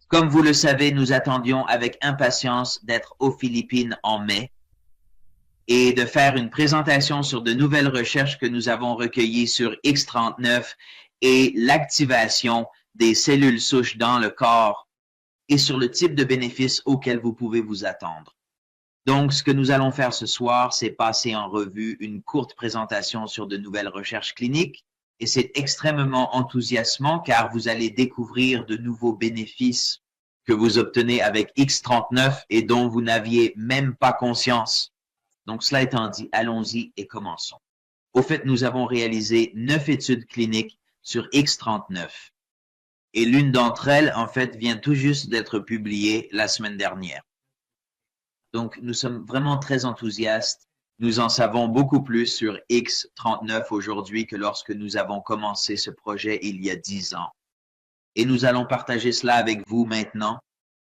Comme vous le savez, nous attendions avec impatience d'être aux Philippines en mai et de faire une présentation sur de nouvelles recherches que nous avons recueillies sur X39 et l'activation des cellules souches dans le corps et sur le type de bénéfices auxquels vous pouvez vous attendre. Donc, ce que nous allons faire ce soir, c'est passer en revue une courte présentation sur de nouvelles recherches cliniques. Et c'est extrêmement enthousiasmant car vous allez découvrir de nouveaux bénéfices que vous obtenez avec X39 et dont vous n'aviez même pas conscience. Donc, cela étant dit, allons-y et commençons. Au fait, nous avons réalisé 9 études cliniques sur X39. Et l'une d'entre elles, en fait, vient tout juste d'être publiée la semaine dernière. Donc, nous sommes vraiment très enthousiastes. Nous en savons beaucoup plus sur X39 aujourd'hui que lorsque nous avons commencé ce projet il y a 10 ans. Et nous allons partager cela avec vous maintenant.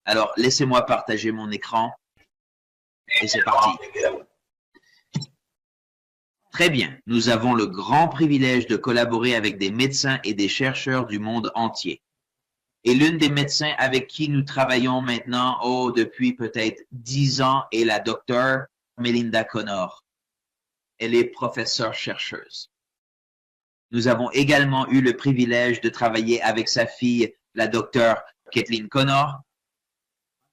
Alors, laissez-moi partager mon écran. Et c'est parti. Très bien. Nous avons le grand privilège de collaborer avec des médecins et des chercheurs du monde entier. Et l'une des médecins avec qui nous travaillons maintenant, depuis peut-être 10 ans, est la docteure Melinda Connor. Elle est professeure-chercheuse. Nous avons également eu le privilège de travailler avec sa fille, la docteure Kathleen Connor.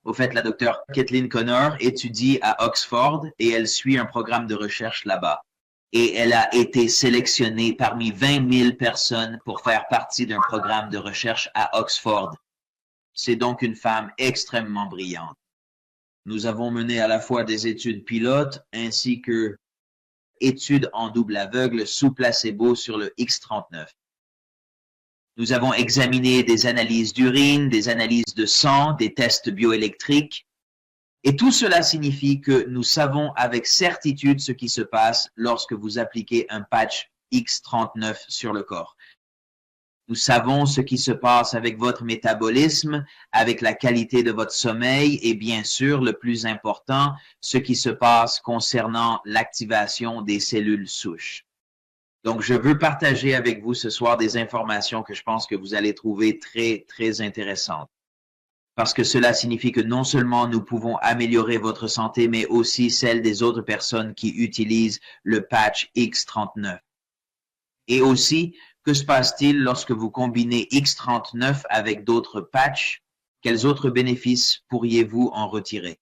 Au fait, la docteure Kathleen Connor étudie à Oxford et elle suit un programme de recherche là-bas. Et elle a été sélectionnée parmi 20 000 personnes pour faire partie d'un programme de recherche à Oxford. C'est donc une femme extrêmement brillante. Nous avons mené à la fois des études pilotes ainsi que études en double aveugle sous placebo sur le X39. Nous avons examiné des analyses d'urine, des analyses de sang, des tests bioélectriques. Et tout cela signifie que nous savons avec certitude ce qui se passe lorsque vous appliquez un patch X39 sur le corps. Nous savons ce qui se passe avec votre métabolisme, avec la qualité de votre sommeil et bien sûr, le plus important, ce qui se passe concernant l'activation des cellules souches. Donc, je veux partager avec vous ce soir des informations que je pense que vous allez trouver très, très intéressantes. Parce que cela signifie que non seulement nous pouvons améliorer votre santé, mais aussi celle des autres personnes qui utilisent le patch X39. Et aussi, que se passe-t-il lorsque vous combinez X39 avec d'autres patchs? Quels autres bénéfices pourriez-vous en retirer?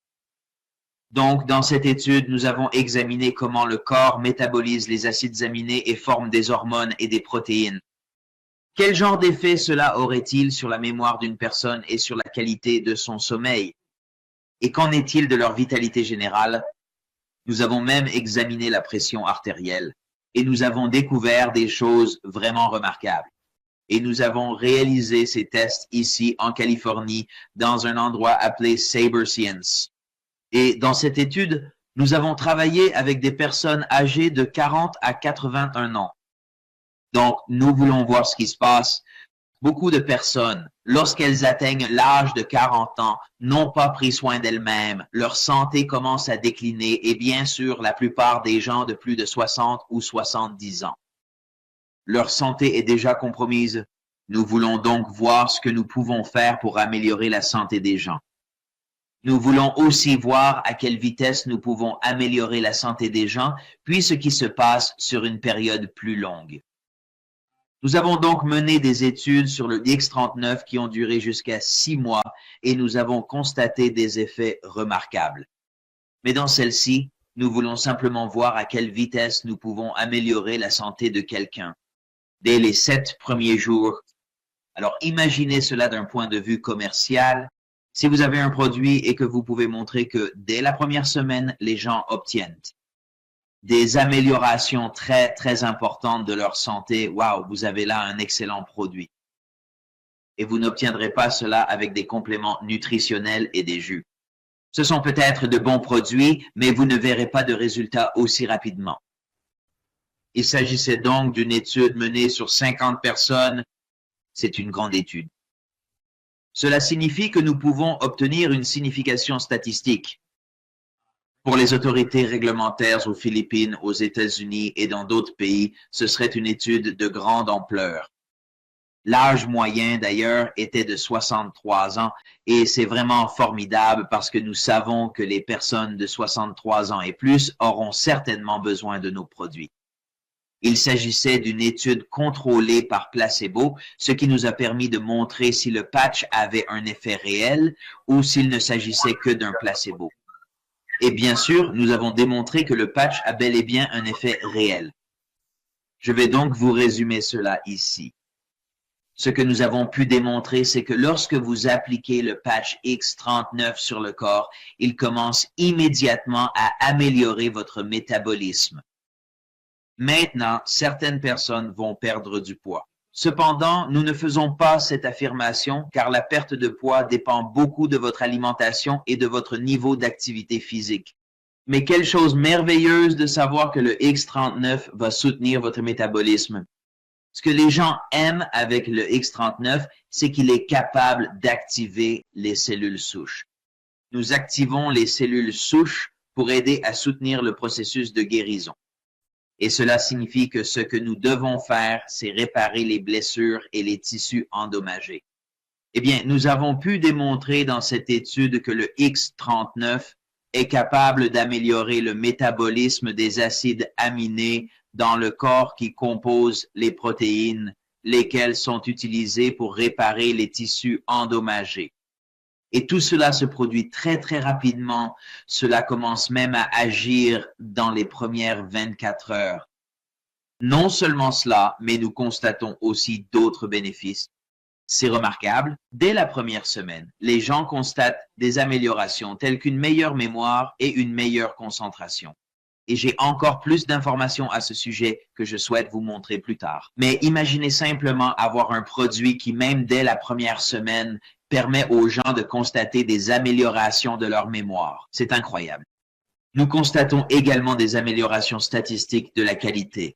Donc, dans cette étude, nous avons examiné comment le corps métabolise les acides aminés et forme des hormones et des protéines. Quel genre d'effet cela aurait-il sur la mémoire d'une personne et sur la qualité de son sommeil? Et qu'en est-il de leur vitalité générale? Nous avons même examiné la pression artérielle et nous avons découvert des choses vraiment remarquables. Et nous avons réalisé ces tests ici en Californie dans un endroit appelé Saber Science. Et dans cette étude, nous avons travaillé avec des personnes âgées de 40 à 81 ans. Donc, nous voulons voir ce qui se passe. Beaucoup de personnes, lorsqu'elles atteignent l'âge de 40 ans, n'ont pas pris soin d'elles-mêmes. Leur santé commence à décliner et bien sûr, la plupart des gens de plus de 60 ou 70 ans. Leur santé est déjà compromise. Nous voulons donc voir ce que nous pouvons faire pour améliorer la santé des gens. Nous voulons aussi voir à quelle vitesse nous pouvons améliorer la santé des gens, puis ce qui se passe sur une période plus longue. Nous avons donc mené des études sur le X39 qui ont duré jusqu'à 6 mois et nous avons constaté des effets remarquables. Mais dans celle-ci, nous voulons simplement voir à quelle vitesse nous pouvons améliorer la santé de quelqu'un dès les 7 premiers jours. Alors imaginez cela d'un point de vue commercial. Si vous avez un produit et que vous pouvez montrer que dès la première semaine, les gens obtiennent des améliorations très, très importantes de leur santé, waouh, vous avez là un excellent produit. Et vous n'obtiendrez pas cela avec des compléments nutritionnels et des jus. Ce sont peut-être de bons produits, mais vous ne verrez pas de résultats aussi rapidement. Il s'agissait donc d'une étude menée sur 50 personnes. C'est une grande étude. Cela signifie que nous pouvons obtenir une signification statistique. Pour les autorités réglementaires aux Philippines, aux États-Unis et dans d'autres pays, ce serait une étude de grande ampleur. L'âge moyen, d'ailleurs, était de 63 ans et c'est vraiment formidable parce que nous savons que les personnes de 63 ans et plus auront certainement besoin de nos produits. Il s'agissait d'une étude contrôlée par placebo, ce qui nous a permis de montrer si le patch avait un effet réel ou s'il ne s'agissait que d'un placebo. Et bien sûr, nous avons démontré que le patch a bel et bien un effet réel. Je vais donc vous résumer cela ici. Ce que nous avons pu démontrer, c'est que lorsque vous appliquez le patch X39 sur le corps, il commence immédiatement à améliorer votre métabolisme. Maintenant, certaines personnes vont perdre du poids. Cependant, nous ne faisons pas cette affirmation car la perte de poids dépend beaucoup de votre alimentation et de votre niveau d'activité physique. Mais quelle chose merveilleuse de savoir que le X39 va soutenir votre métabolisme. Ce que les gens aiment avec le X39, c'est qu'il est capable d'activer les cellules souches. Nous activons les cellules souches pour aider à soutenir le processus de guérison. Et cela signifie que ce que nous devons faire, c'est réparer les blessures et les tissus endommagés. Eh bien, nous avons pu démontrer dans cette étude que le X39 est capable d'améliorer le métabolisme des acides aminés dans le corps qui composent les protéines, lesquelles sont utilisées pour réparer les tissus endommagés. Et tout cela se produit très, très rapidement. Cela commence même à agir dans les premières 24 heures. Non seulement cela, mais nous constatons aussi d'autres bénéfices. C'est remarquable. Dès la première semaine, les gens constatent des améliorations telles qu'une meilleure mémoire et une meilleure concentration. Et j'ai encore plus d'informations à ce sujet que je souhaite vous montrer plus tard. Mais imaginez simplement avoir un produit qui, même dès la première semaine, permet aux gens de constater des améliorations de leur mémoire. C'est incroyable. Nous constatons également des améliorations statistiques de la qualité.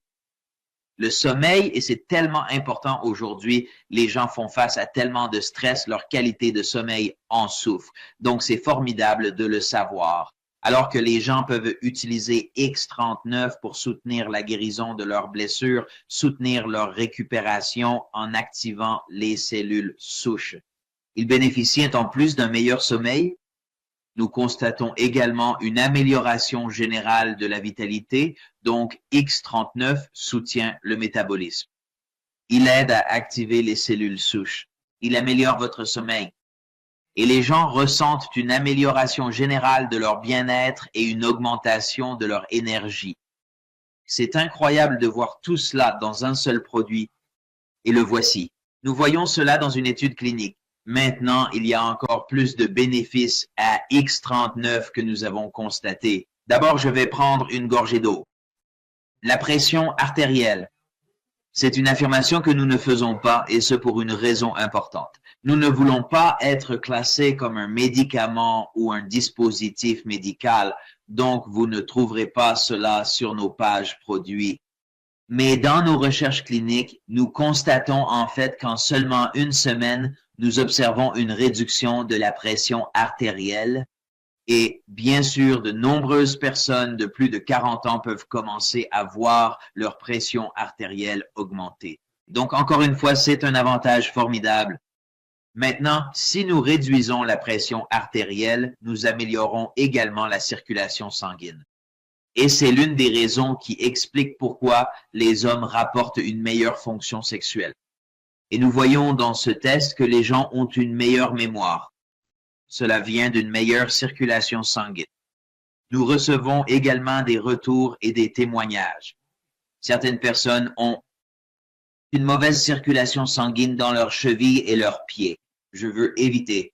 Le sommeil, et c'est tellement important aujourd'hui, les gens font face à tellement de stress, leur qualité de sommeil en souffre. Donc, c'est formidable de le savoir. Alors que les gens peuvent utiliser X39 pour soutenir la guérison de leurs blessures, soutenir leur récupération en activant les cellules souches. Ils bénéficient en plus d'un meilleur sommeil. Nous constatons également une amélioration générale de la vitalité, donc X39 soutient le métabolisme. Il aide à activer les cellules souches. Il améliore votre sommeil. Et les gens ressentent une amélioration générale de leur bien-être et une augmentation de leur énergie. C'est incroyable de voir tout cela dans un seul produit. Et le voici. Nous voyons cela dans une étude clinique. Maintenant, il y a encore plus de bénéfices à X39 que nous avons constaté. D'abord, je vais prendre une gorgée d'eau. La pression artérielle. C'est une affirmation que nous ne faisons pas, et ce pour une raison importante. Nous ne voulons pas être classés comme un médicament ou un dispositif médical, donc vous ne trouverez pas cela sur nos pages produits. Mais dans nos recherches cliniques, nous constatons en fait qu'en seulement une semaine, nous observons une réduction de la pression artérielle et bien sûr, de nombreuses personnes de plus de 40 ans peuvent commencer à voir leur pression artérielle augmenter. Donc, encore une fois, c'est un avantage formidable. Maintenant, si nous réduisons la pression artérielle, nous améliorons également la circulation sanguine. Et c'est l'une des raisons qui explique pourquoi les hommes rapportent une meilleure fonction sexuelle. Et nous voyons dans ce test que les gens ont une meilleure mémoire. Cela vient d'une meilleure circulation sanguine. Nous recevons également des retours et des témoignages. Certaines personnes ont une mauvaise circulation sanguine dans leurs chevilles et leurs pieds. Je veux éviter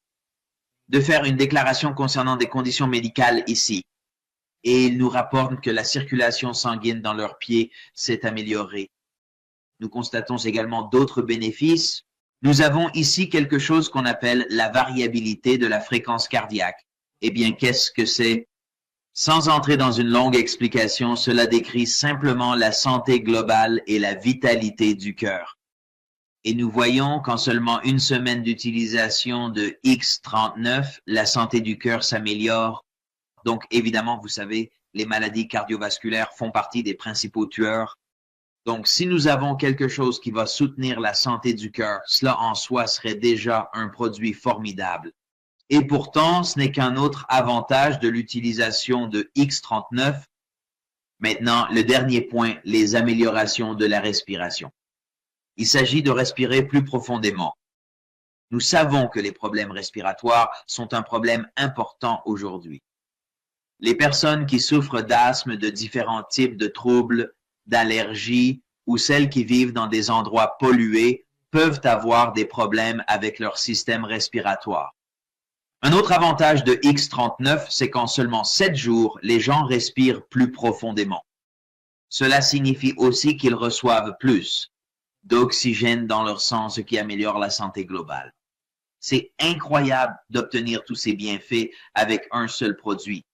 de faire une déclaration concernant des conditions médicales ici. Et ils nous rapportent que la circulation sanguine dans leurs pieds s'est améliorée. Nous constatons également d'autres bénéfices. Nous avons ici quelque chose qu'on appelle la variabilité de la fréquence cardiaque. Eh bien, qu'est-ce que c'est? Sans entrer dans une longue explication, cela décrit simplement la santé globale et la vitalité du cœur. Et nous voyons qu'en seulement une semaine d'utilisation de X39, la santé du cœur s'améliore. Donc, évidemment, vous savez, les maladies cardiovasculaires font partie des principaux tueurs. Donc, si nous avons quelque chose qui va soutenir la santé du cœur, cela en soi serait déjà un produit formidable. Et pourtant, ce n'est qu'un autre avantage de l'utilisation de X39. Maintenant, le dernier point, les améliorations de la respiration. Il s'agit de respirer plus profondément. Nous savons que les problèmes respiratoires sont un problème important aujourd'hui. Les personnes qui souffrent d'asthme, de différents types de troubles, d'allergies ou celles qui vivent dans des endroits pollués peuvent avoir des problèmes avec leur système respiratoire. Un autre avantage de X39, c'est qu'en seulement 7 jours, les gens respirent plus profondément. Cela signifie aussi qu'ils reçoivent plus d'oxygène dans leur sang, ce qui améliore la santé globale. C'est incroyable d'obtenir tous ces bienfaits avec un seul produit.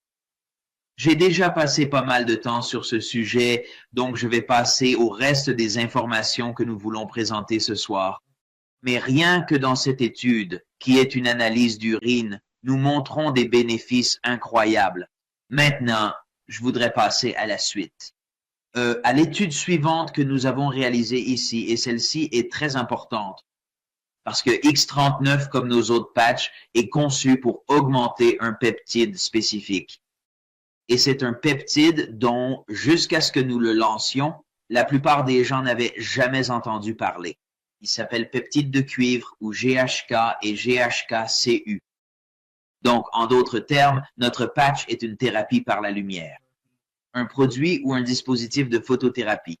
J'ai déjà passé pas mal de temps sur ce sujet, donc je vais passer au reste des informations que nous voulons présenter ce soir. Mais rien que dans cette étude, qui est une analyse d'urine, nous montrons des bénéfices incroyables. Maintenant, je voudrais passer à la suite. À l'étude suivante que nous avons réalisée ici, et celle-ci est très importante, parce que X39, comme nos autres patchs, est conçu pour augmenter un peptide spécifique. Et c'est un peptide dont, jusqu'à ce que nous le lancions, la plupart des gens n'avaient jamais entendu parler. Il s'appelle peptide de cuivre ou GHK et GHK-Cu. Donc, en d'autres termes, notre patch est une thérapie par la lumière, un produit ou un dispositif de photothérapie.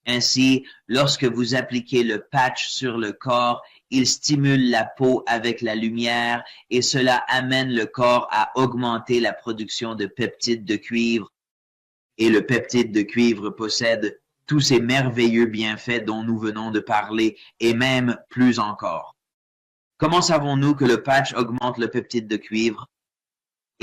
Ainsi, lorsque vous appliquez le patch sur le corps, il stimule la peau avec la lumière et cela amène le corps à augmenter la production de peptides de cuivre. Et le peptide de cuivre possède tous ces merveilleux bienfaits dont nous venons de parler et même plus encore. Comment savons-nous que le patch augmente le peptide de cuivre?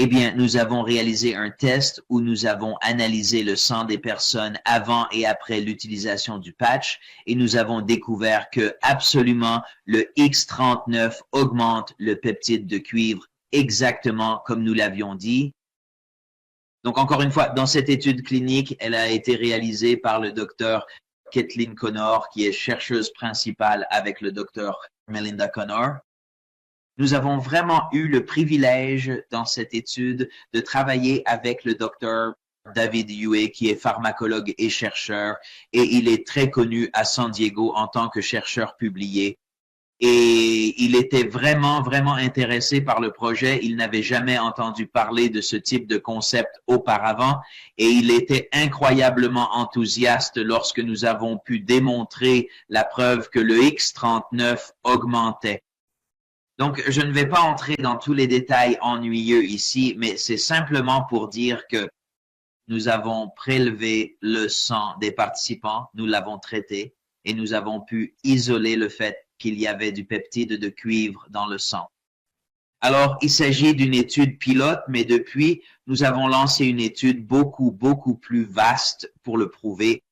Eh bien, nous avons réalisé un test où nous avons analysé le sang des personnes avant et après l'utilisation du patch et nous avons découvert que absolument le X39 augmente le peptide de cuivre exactement comme nous l'avions dit. Donc, encore une fois, dans cette étude clinique, elle a été réalisée par le docteur Kathleen Connor, qui est chercheuse principale avec le docteur Melinda Connor. Nous avons vraiment eu le privilège dans cette étude de travailler avec le docteur David Huey, qui est pharmacologue et chercheur, et il est très connu à San Diego en tant que chercheur publié. Et il était vraiment, vraiment intéressé par le projet. Il n'avait jamais entendu parler de ce type de concept auparavant et il était incroyablement enthousiaste lorsque nous avons pu démontrer la preuve que le X39 augmentait. Donc, je ne vais pas entrer dans tous les détails ennuyeux ici, mais c'est simplement pour dire que nous avons prélevé le sang des participants, nous l'avons traité et nous avons pu isoler le fait qu'il y avait du peptide de cuivre dans le sang. Alors, il s'agit d'une étude pilote, mais depuis, nous avons lancé une étude beaucoup plus vaste pour le prouver.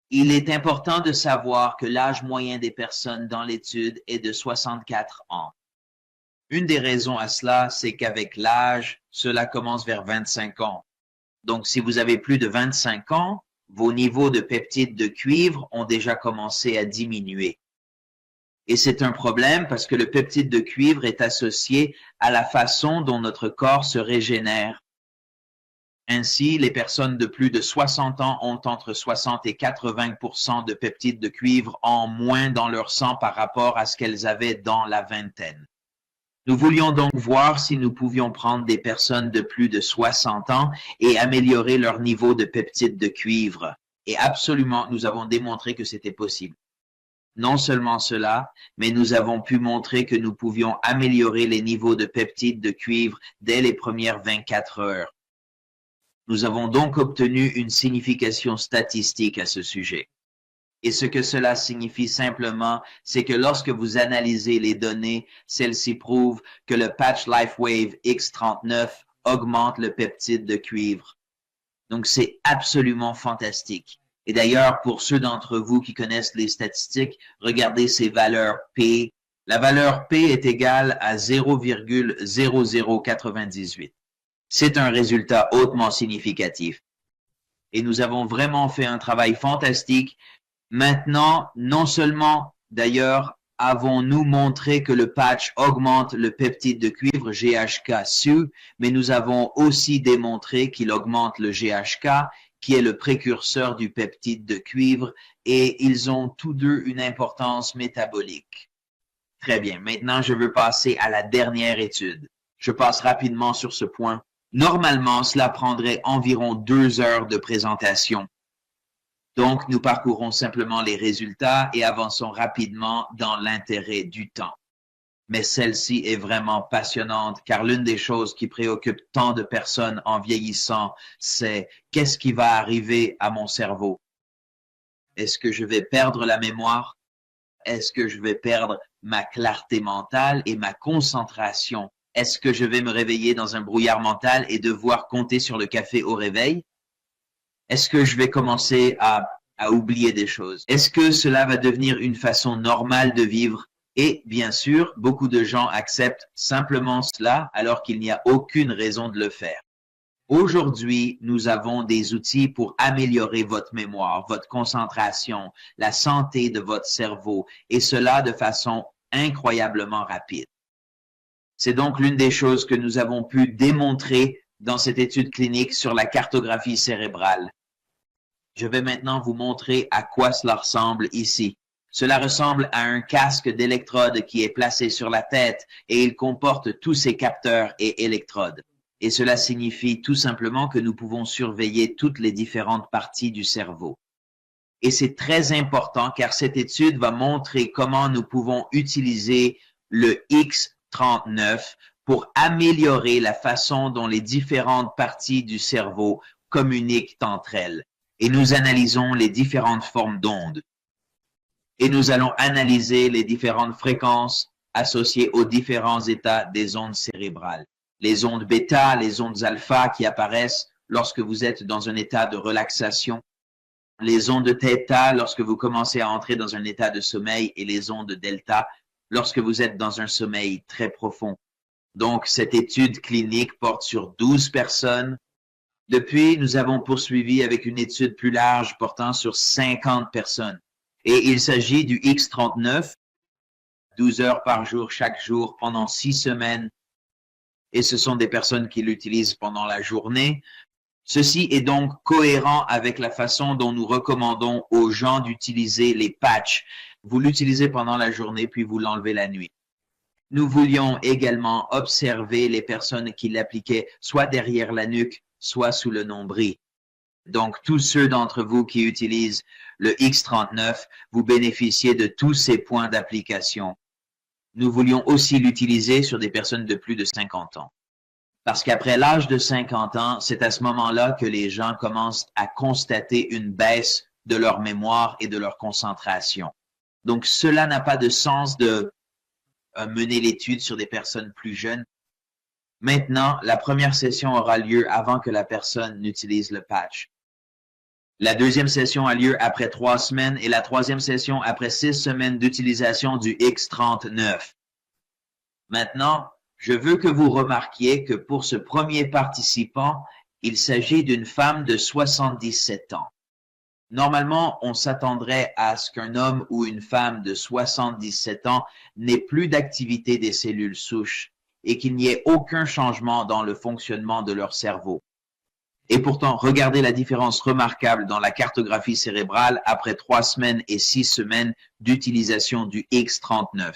Il est important de savoir que l'âge moyen des personnes dans l'étude est de 64 ans. Une des raisons à cela, c'est qu'avec l'âge, cela commence vers 25 ans. Donc, si vous avez plus de 25 ans, vos niveaux de peptide de cuivre ont déjà commencé à diminuer. Et c'est un problème parce que le peptide de cuivre est associé à la façon dont notre corps se régénère. Ainsi, les personnes de plus de 60 ans ont entre 60 et 80% de peptide de cuivre en moins dans leur sang par rapport à ce qu'elles avaient dans la vingtaine. Nous voulions donc voir si nous pouvions prendre des personnes de plus de 60 ans et améliorer leur niveau de peptide de cuivre. Et absolument, nous avons démontré que c'était possible. Non seulement cela, mais nous avons pu montrer que nous pouvions améliorer les niveaux de peptide de cuivre dès les premières 24 heures. Nous avons donc obtenu une signification statistique à ce sujet. Et ce que cela signifie simplement, c'est que lorsque vous analysez les données, celles-ci prouvent que le patch LifeWave X39 augmente le peptide de cuivre. Donc c'est absolument fantastique. Et d'ailleurs, pour ceux d'entre vous qui connaissent les statistiques, regardez ces valeurs P. La valeur P est égale à 0,0098. C'est un résultat hautement significatif. et nous avons vraiment fait un travail fantastique. Maintenant, non seulement, d'ailleurs, avons-nous montré que le patch augmente le peptide de cuivre GHK-SU, mais nous avons aussi démontré qu'il augmente le GHK, qui est le précurseur du peptide de cuivre, et ils ont tous deux une importance métabolique. Très bien. Maintenant, je veux passer à la dernière étude. Je passe rapidement sur ce point. Normalement, cela prendrait environ 2 heures de présentation. Donc, nous parcourons simplement les résultats et avançons rapidement dans l'intérêt du temps. Mais celle-ci est vraiment passionnante car l'une des choses qui préoccupe tant de personnes en vieillissant, c'est qu'est-ce qui va arriver à mon cerveau? Est-ce que je vais perdre la mémoire? Est-ce que je vais perdre ma clarté mentale et ma concentration? Est-ce que je vais me réveiller dans un brouillard mental et devoir compter sur le café au réveil? Est-ce que je vais commencer à oublier des choses? Est-ce que cela va devenir une façon normale de vivre? Et bien sûr, beaucoup de gens acceptent simplement cela alors qu'il n'y a aucune raison de le faire. Aujourd'hui, nous avons des outils pour améliorer votre mémoire, votre concentration, la santé de votre cerveau, et cela de façon incroyablement rapide. C'est donc l'une des choses que nous avons pu démontrer dans cette étude clinique sur la cartographie cérébrale. Je vais maintenant vous montrer à quoi cela ressemble ici. Cela ressemble à un casque d'électrodes qui est placé sur la tête et il comporte tous ces capteurs et électrodes. Et cela signifie tout simplement que nous pouvons surveiller toutes les différentes parties du cerveau. Et c'est très important car cette étude va montrer comment nous pouvons utiliser le X39 pour améliorer la façon dont les différentes parties du cerveau communiquent entre elles. Et nous analysons les différentes formes d'ondes. Et nous allons analyser les différentes fréquences associées aux différents états des ondes cérébrales. Les ondes bêta, les ondes alpha qui apparaissent lorsque vous êtes dans un état de relaxation, les ondes theta lorsque vous commencez à entrer dans un état de sommeil et les ondes delta lorsque vous êtes dans un sommeil très profond. Donc, cette étude clinique porte sur 12 personnes. Depuis, nous avons poursuivi avec une étude plus large portant sur 50 personnes. Et il s'agit du X39, 12 heures par jour, chaque jour, pendant 6 semaines. Et ce sont des personnes qui l'utilisent pendant la journée. Ceci est donc cohérent avec la façon dont nous recommandons aux gens d'utiliser les patchs. Vous l'utilisez pendant la journée, puis vous l'enlevez la nuit. Nous voulions également observer les personnes qui l'appliquaient soit derrière la nuque, soit sous le nombril. Donc, tous ceux d'entre vous qui utilisent le X39, vous bénéficiez de tous ces points d'application. Nous voulions aussi l'utiliser sur des personnes de plus de 50 ans. Parce qu'après l'âge de 50 ans, c'est à ce moment-là que les gens commencent à constater une baisse de leur mémoire et de leur concentration. Donc, cela n'a pas de sens de mener l'étude sur des personnes plus jeunes. Maintenant, la première session aura lieu avant que la personne n'utilise le patch. La deuxième session a lieu après 3 semaines et la troisième session après 6 semaines d'utilisation du X39. Maintenant, je veux que vous remarquiez que pour ce premier participant, il s'agit d'une femme de 77 ans. Normalement, on s'attendrait à ce qu'un homme ou une femme de 77 ans n'ait plus d'activité des cellules souches et qu'il n'y ait aucun changement dans le fonctionnement de leur cerveau. Et pourtant, regardez la différence remarquable dans la cartographie cérébrale après 3 semaines et 6 semaines d'utilisation du X39.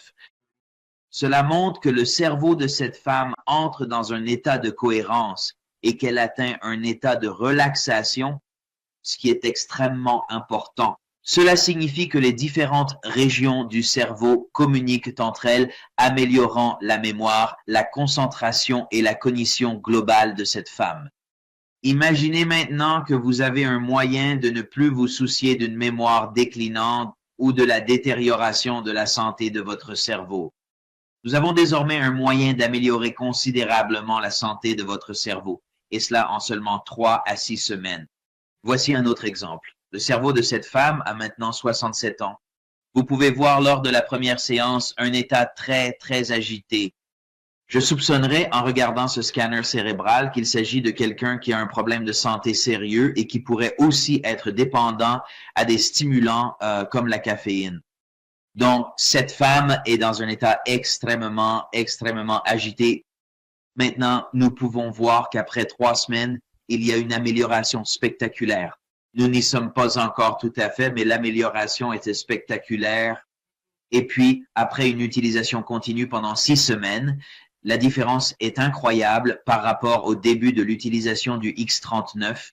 Cela montre que le cerveau de cette femme entre dans un état de cohérence et qu'elle atteint un état de relaxation, ce qui est extrêmement important. Cela signifie que les différentes régions du cerveau communiquent entre elles, améliorant la mémoire, la concentration et la cognition globale de cette femme. Imaginez maintenant que vous avez un moyen de ne plus vous soucier d'une mémoire déclinante ou de la détérioration de la santé de votre cerveau. Nous avons désormais un moyen d'améliorer considérablement la santé de votre cerveau, et cela en seulement 3 à 6 semaines. Voici un autre exemple. Le cerveau de cette femme a maintenant 67 ans. Vous pouvez voir lors de la première séance un état très agité. Je soupçonnerais, en regardant ce scanner cérébral, qu'il s'agit de quelqu'un qui a un problème de santé sérieux et qui pourrait aussi être dépendant à des stimulants comme la caféine. Donc, cette femme est dans un état extrêmement agité. Maintenant, nous pouvons voir qu'après 3 semaines, il y a une amélioration spectaculaire. Nous n'y sommes pas encore tout à fait, mais l'amélioration était spectaculaire. Et puis, après une utilisation continue pendant 6 semaines, la différence est incroyable par rapport au début de l'utilisation du X39.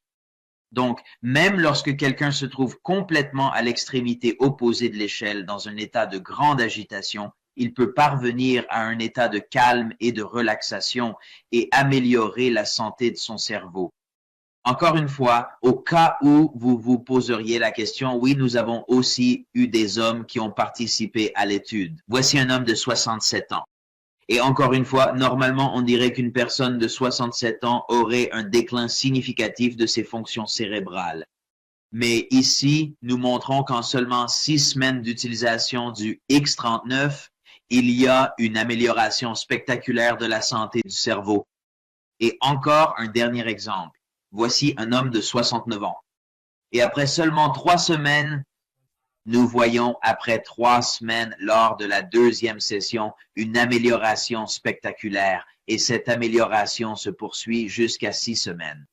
Donc, même lorsque quelqu'un se trouve complètement à l'extrémité opposée de l'échelle, dans un état de grande agitation, il peut parvenir à un état de calme et de relaxation et améliorer la santé de son cerveau. Encore une fois, au cas où vous vous poseriez la question, oui, nous avons aussi eu des hommes qui ont participé à l'étude. Voici un homme de 67 ans. Et encore une fois, normalement, on dirait qu'une personne de 67 ans aurait un déclin significatif de ses fonctions cérébrales. Mais ici, nous montrons qu'en seulement 6 semaines d'utilisation du X39, il y a une amélioration spectaculaire de la santé du cerveau. Et encore un dernier exemple. Voici un homme de 69 ans. Et après seulement 3 semaines, nous voyons après 3 semaines, lors de la 2e session, une amélioration spectaculaire. Et cette amélioration se poursuit jusqu'à 6 semaines.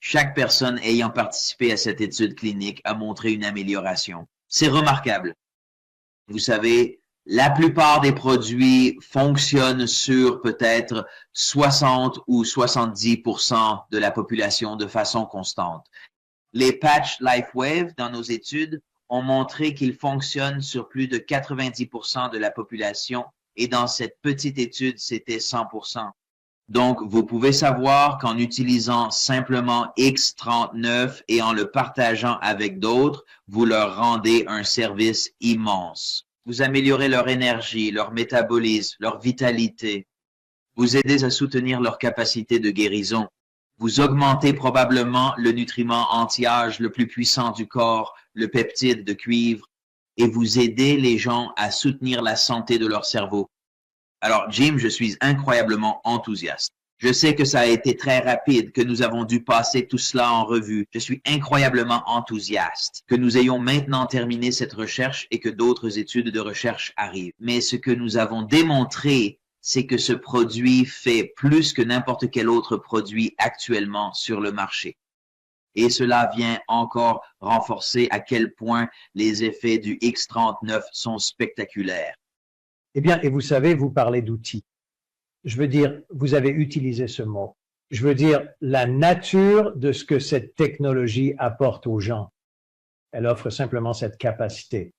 Chaque personne ayant participé à cette étude clinique a montré une amélioration. C'est remarquable. Vous savez, la plupart des produits fonctionnent sur peut-être 60 ou 70% de la population de façon constante. Les patchs LifeWave dans nos études ont montré qu'ils fonctionnent sur plus de 90% de la population et dans cette petite étude, c'était 100%. Donc, vous pouvez savoir qu'en utilisant simplement X39 et en le partageant avec d'autres, vous leur rendez un service immense. Vous améliorez leur énergie, leur métabolisme, leur vitalité. Vous aidez à soutenir leur capacité de guérison. Vous augmentez probablement le nutriment anti-âge le plus puissant du corps, le peptide de cuivre, et vous aidez les gens à soutenir la santé de leur cerveau. Alors, Jim, je suis incroyablement enthousiaste. Je sais que ça a été très rapide, que nous avons dû passer tout cela en revue. Je suis incroyablement enthousiaste que nous ayons maintenant terminé cette recherche et que d'autres études de recherche arrivent. Mais ce que nous avons démontré, c'est que ce produit fait plus que n'importe quel autre produit actuellement sur le marché. Et cela vient encore renforcer à quel point les effets du X39 sont spectaculaires. Eh bien, et vous savez, vous parlez d'outils. Je veux dire, vous avez utilisé ce mot. Je veux dire, la nature de ce que cette technologie apporte aux gens. Elle offre simplement cette capacité.